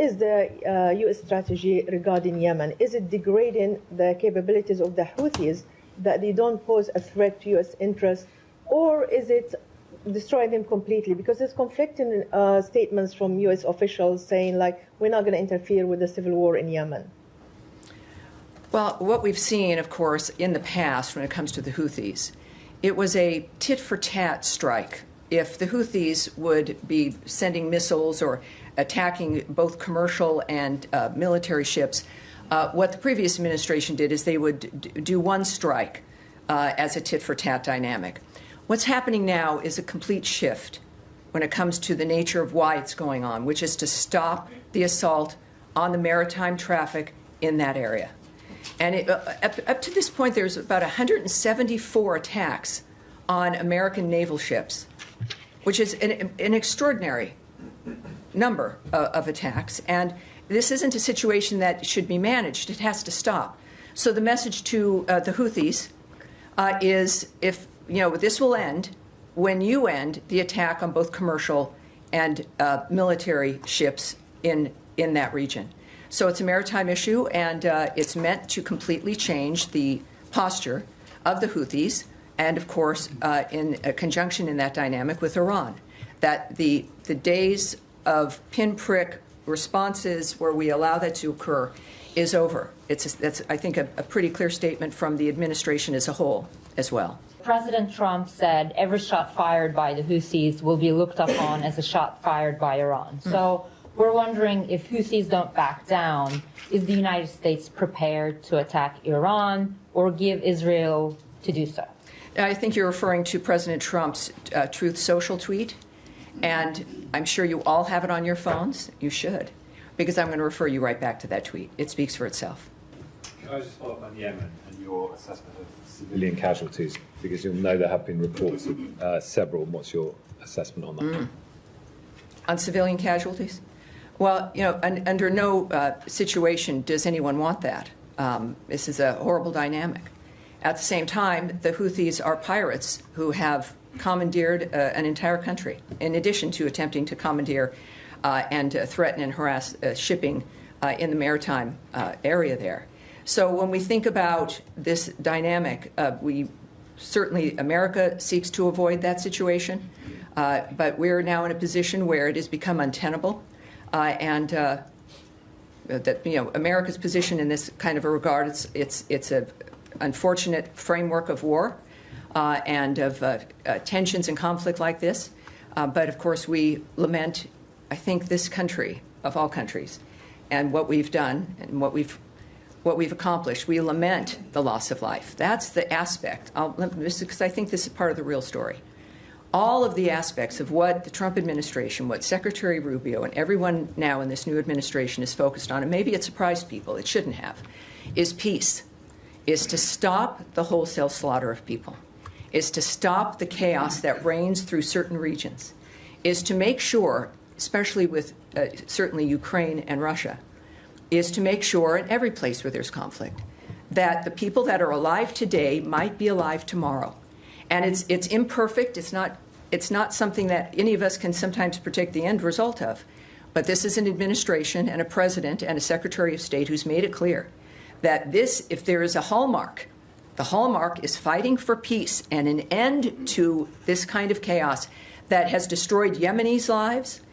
is the U.S. strategy regarding Yemen? Is it degrading the capabilities of the Houthis that they don't pose a threat to U.S. interests, or is it destroying them completely? Because there's conflicting statements from U.S. officials saying, like, we're not going to interfere with the civil war in Yemen. Well, what we've seen, of course, in the past when it comes to the Houthis, it was a tit-for-tat strike. If the Houthis would be sending missiles or attacking both commercial and military ships, what the previous administration did is they would do one strike as a tit-for-tat dynamic. What's happening now is a complete shift when it comes to the nature of why it's going on, which is to stop the assault on the maritime traffic in that area. And up to this point, there's about 174 attacks on American naval ships, which is an extraordinary number of attacks. And this isn't a situation that should be managed. It has to stop. So the message to the Houthis is, if this will end when you end the attack on both commercial and military ships in that region. So it's a maritime issue, and it's meant to completely change the posture of the Houthis, and of course, in a conjunction in that dynamic with Iran, that the days of pinprick responses where we allow that to occur is over. That's, I think, a pretty clear statement from the administration as a whole as well. President Trump said every shot fired by the Houthis will be looked upon as a shot fired by Iran. So we're wondering, if Houthis don't back down, is the United States prepared to attack Iran or give Israel to do so? I think you're referring to President Trump's Truth Social tweet, and I'm sure you all have it on your phones. You should, because I'm going to refer you right back to that tweet. It speaks for itself. Can I just follow up on Yemen and your assessment of civilian casualties? Because you'll know there have been reports of several. What's your assessment on that? On civilian casualties? Well, under no situation does anyone want that. This is a horrible dynamic. At the same time, the Houthis are pirates who have commandeered an entire country, in addition to attempting to commandeer and threaten and harass shipping in the maritime area there. So when we think about this dynamic, America seeks to avoid that situation, but we're now in a position where it has become untenable. And that America's position in this kind of a regard, it's an unfortunate framework of war and of tensions and conflict like this. But of course, we lament, I think, this country of all countries, and what we've done and what we've accomplished. We lament the loss of life. That's the aspect. Because I think this is part of the real story. All of the aspects of what the Trump administration, what Secretary Rubio and everyone now in this new administration is focused on, and maybe it surprised people, it shouldn't have, is peace, is to stop the wholesale slaughter of people, is to stop the chaos that reigns through certain regions, is to make sure, especially with certainly Ukraine and Russia, is to make sure in every place where there's conflict that the people that are alive today might be alive tomorrow. And it's imperfect. It's not something that any of us can sometimes predict the end result of. But this is an administration and a president and a Secretary of State who's made it clear that if there is a hallmark, the hallmark is fighting for peace and an end to this kind of chaos that has destroyed Yemenis' lives,